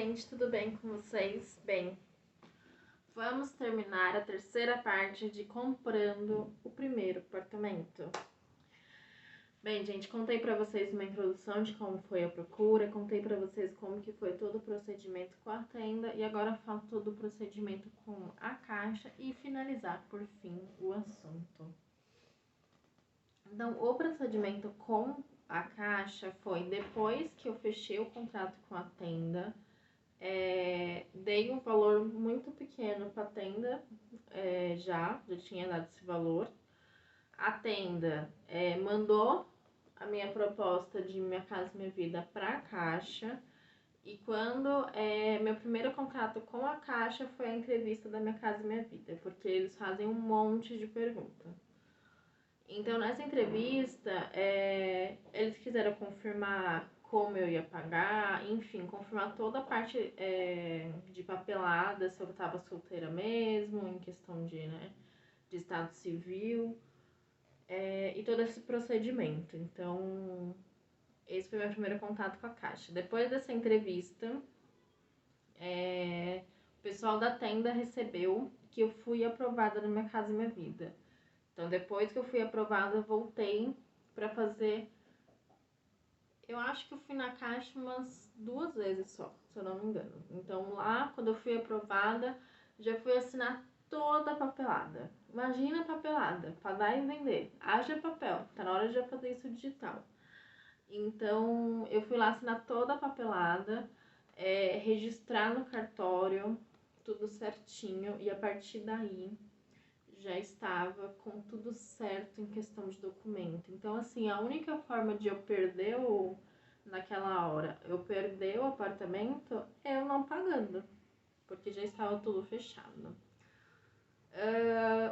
gente, tudo bem com vocês? Bem, vamos terminar a terceira parte de comprando o primeiro apartamento. Bem, gente, contei pra vocês uma introdução de como foi a procura, contei pra vocês como que foi todo o procedimento com a tenda e agora falo todo o procedimento com a Caixa e finalizar, por fim, o assunto. Então, o procedimento com a Caixa foi depois que eu fechei o contrato com a tenda. Dei um valor muito pequeno para a tenda, já tinha dado esse valor. A tenda mandou a minha proposta de Minha Casa Minha Vida para a Caixa. E quando meu primeiro contato com a Caixa foi a entrevista da Minha Casa Minha Vida, porque eles fazem um monte de perguntas. Então, nessa entrevista, eles quiseram confirmar como eu ia pagar, enfim, confirmar toda a parte de papelada, se eu estava solteira mesmo, em questão de estado civil, e todo esse procedimento. Então, esse foi meu primeiro contato com a Caixa. Depois dessa entrevista, o pessoal da tenda recebeu que eu fui aprovada na Minha Casa Minha Vida. Então, depois que eu fui aprovada, eu voltei pra fazer... Eu acho que eu fui na Caixa umas 2 vezes só, se eu não me engano. Então, lá, quando eu fui aprovada, já fui assinar toda a papelada. Imagina a papelada, pra dar e vender. Haja papel, tá na hora de já fazer isso digital. Então, eu fui lá assinar toda a papelada, registrar no cartório, tudo certinho. E a partir daí... já estava com tudo certo em questão de documento. Então, assim, a única forma de eu perder naquela hora, eu perder o apartamento é eu não pagando, porque já estava tudo fechado.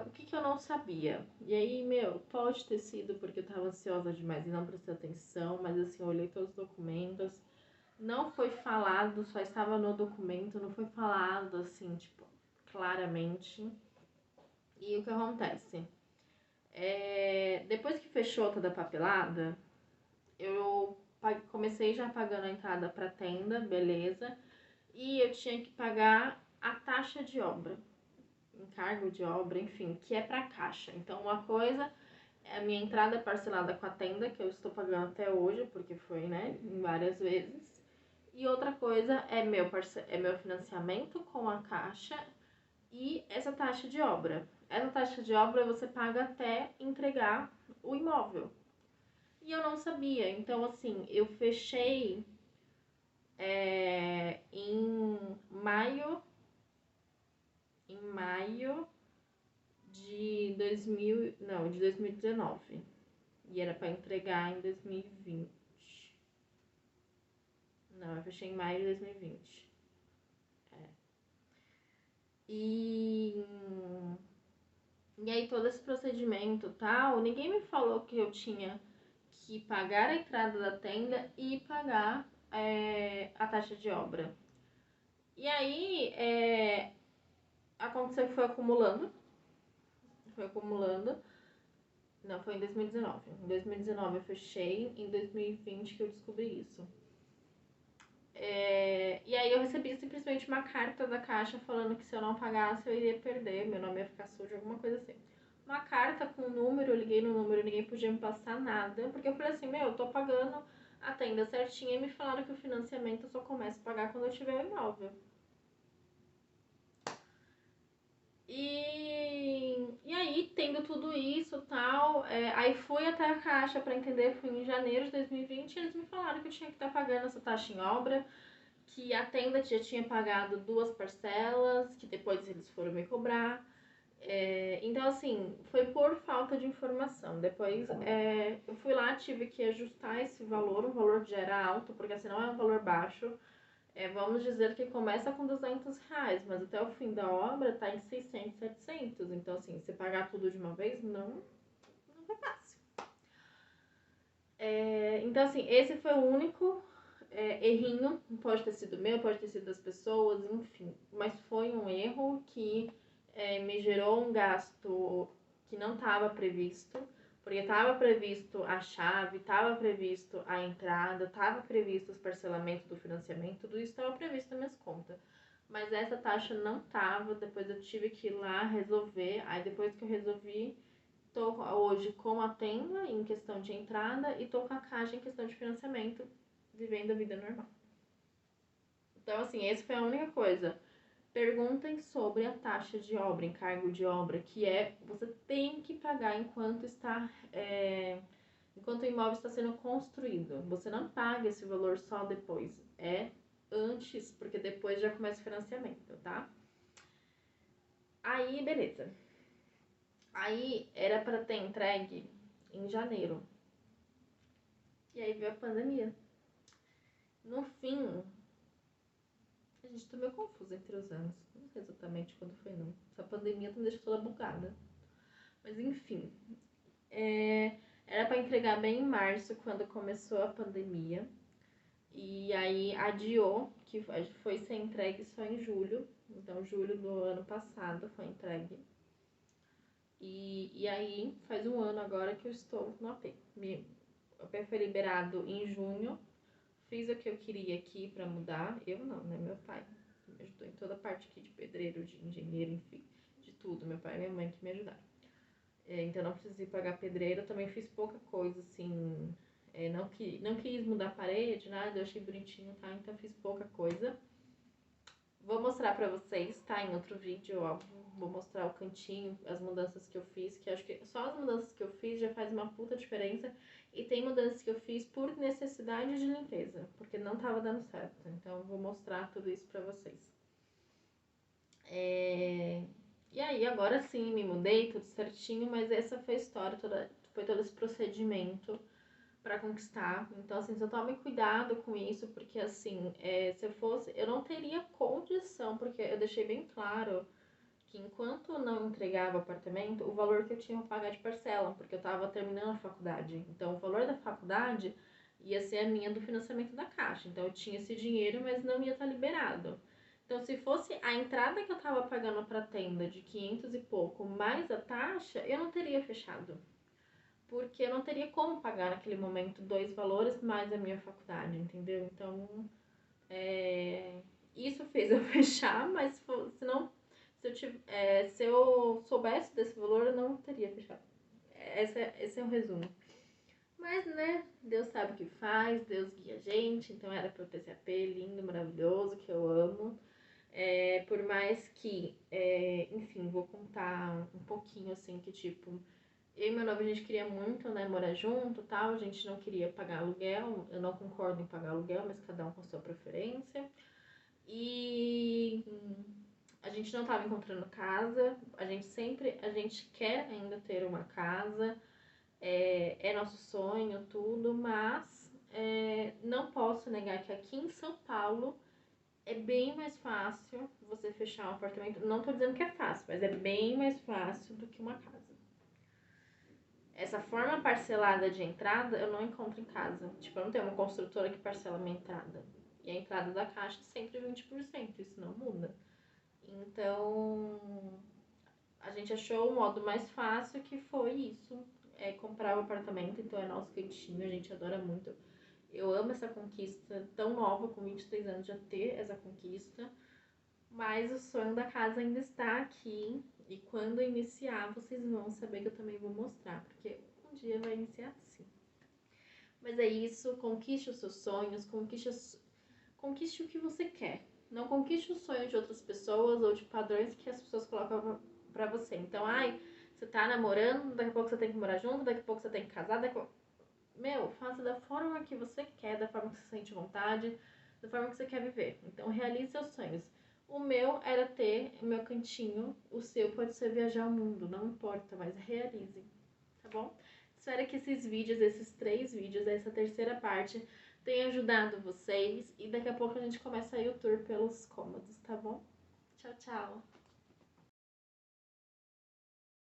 O que eu não sabia? E aí, pode ter sido porque eu estava ansiosa demais e não prestei atenção, mas assim, eu olhei todos os documentos. Não foi falado, só estava no documento, não foi falado assim, tipo, claramente. E o que acontece? Depois que fechou toda a papelada, eu comecei já pagando a entrada para a tenda, beleza. E eu tinha que pagar a taxa de obra, encargo de obra, enfim, que é para a Caixa. Então, uma coisa é a minha entrada parcelada com a tenda, que eu estou pagando até hoje, porque foi, em várias vezes. E outra coisa é meu financiamento com a Caixa e essa taxa de obra. Essa taxa de obra você paga até entregar o imóvel. E eu não sabia. Então, assim, eu fechei em maio de 2019. E era para entregar em 2020. Não, eu fechei em maio de 2020. E aí todo esse procedimento e tal, ninguém me falou que eu tinha que pagar a entrada da tenda e pagar a taxa de obra. E aí aconteceu que foi acumulando. Não, foi em 2019. Em 2019 eu fechei, em 2020 que eu descobri isso. E aí eu recebi simplesmente uma carta da Caixa falando que se eu não pagasse eu iria perder, meu nome ia ficar sujo, alguma coisa assim. Uma carta com um número, eu liguei no número, ninguém podia me passar nada, porque eu falei assim, eu tô pagando a tenda certinha e me falaram que o financiamento eu só começo a pagar quando eu tiver o imóvel. E aí, tendo tudo isso e tal, aí fui até a Caixa pra entender, fui em janeiro de 2020 e eles me falaram que eu tinha que estar pagando essa taxa em obra, que a tenda já tinha pagado 2 parcelas, que depois eles foram me cobrar. Então, assim, foi por falta de informação. Depois eu fui lá, tive que ajustar esse valor, o valor já era alto, porque assim não é um valor baixo. Vamos dizer que começa com R$200, mas até o fim da obra tá em 600, 700. Então, assim, se pagar tudo de uma vez, não foi fácil. Então, assim, esse foi o único errinho. Pode ter sido meu, pode ter sido das pessoas, enfim. Mas foi um erro que me gerou um gasto que não estava previsto. Porque estava previsto a chave, estava previsto a entrada, estava previsto os parcelamentos do financiamento, tudo isso estava previsto nas minhas contas. Mas essa taxa não estava, depois eu tive que ir lá resolver. Aí depois que eu resolvi, tô hoje com a tenda em questão de entrada e tô com a caixa em questão de financiamento, vivendo a vida normal. Então, assim, essa foi a única coisa. Perguntem sobre a taxa de obra, encargo de obra, que é você tem que pagar enquanto enquanto o imóvel está sendo construído. Você não paga esse valor só depois, é antes, porque depois já começa o financiamento, tá? Aí, beleza. Aí era para ter entregue em janeiro. E aí veio a pandemia. No fim, a gente tá meio confuso entre os anos. Não sei exatamente quando foi, não. Essa pandemia me deixa toda bugada. Mas enfim. Era para entregar bem em março, quando começou a pandemia. E aí adiou, que foi ser entregue só em julho. Então, julho do ano passado foi entregue. E aí, faz um ano agora que eu estou no AP. O AP foi liberado em junho. Fiz o que eu queria aqui pra mudar. Eu não, né? Meu pai que me ajudou em toda a parte aqui de pedreiro, de engenheiro, enfim, de tudo. Meu pai e minha mãe que me ajudaram. Então não precisei pagar pedreiro. Também fiz pouca coisa, assim. Não quis mudar a parede, nada. Eu achei bonitinho, tá? Então fiz pouca coisa. Vou mostrar pra vocês, tá? Em outro vídeo, óbvio. Vou mostrar o cantinho, as mudanças que eu fiz, que acho que só as mudanças que eu fiz já faz uma puta diferença. E tem mudanças que eu fiz por necessidade de limpeza, porque não tava dando certo. Então eu vou mostrar tudo isso pra vocês. E aí, agora sim, me mudei, tudo certinho, mas essa foi a história, foi todo esse procedimento pra conquistar. Então, assim, só tome cuidado com isso, porque, assim, se eu fosse, eu não teria condição, porque eu deixei bem claro que enquanto não entregava o apartamento, o valor que eu tinha que pagar de parcela, porque eu tava terminando a faculdade. Então, o valor da faculdade ia ser a minha do financiamento da Caixa. Então, eu tinha esse dinheiro, mas não ia estar liberado. Então, se fosse a entrada que eu tava pagando pra tenda de 500 e pouco, mais a taxa, eu não teria fechado. Porque eu não teria como pagar naquele momento 2 valores mais a minha faculdade, entendeu? Então, isso fez eu fechar, mas se eu soubesse desse valor, eu não teria fechado. Esse é o resumo. Mas, né, Deus sabe o que faz, Deus guia a gente, então era pra eu ter esse AP lindo, maravilhoso, que eu amo. Por mais que, enfim, vou contar um pouquinho, assim, que tipo, eu e meu noivo, a gente queria muito, né, morar junto e tal, a gente não queria pagar aluguel, eu não concordo em pagar aluguel, mas cada um com a sua preferência. E a gente não tava encontrando casa, a gente quer ainda ter uma casa, é nosso sonho, tudo, mas não posso negar que aqui em São Paulo é bem mais fácil você fechar um apartamento. Não tô dizendo que é fácil, mas é bem mais fácil do que uma casa. Essa forma parcelada de entrada eu não encontro em casa. Tipo, eu não tenho uma construtora que parcela minha entrada. E a entrada da Caixa é sempre 20%, isso não muda. Então, a gente achou o modo mais fácil, que foi isso. Comprar o apartamento, então é nosso cantinho, a gente adora muito. Eu amo essa conquista tão nova, com 23 anos, já ter essa conquista. Mas o sonho da casa ainda está aqui. E quando iniciar, vocês vão saber que eu também vou mostrar. Porque um dia vai iniciar sim. Mas é isso. Conquiste os seus sonhos. Conquiste o que você quer. Não conquiste os sonhos de outras pessoas ou de padrões que as pessoas colocam pra você. Então, você tá namorando, daqui a pouco você tem que morar junto, daqui a pouco você tem que casar, faça da forma que você quer, da forma que você sente vontade, da forma que você quer viver. Então, realize seus sonhos. O meu era ter o meu cantinho, o seu pode ser viajar ao mundo, não importa, mas realize, tá bom? Espero que esses 3 vídeos, essa terceira parte, tenha ajudado vocês. E daqui a pouco a gente começa aí o tour pelos cômodos, tá bom? Tchau, tchau!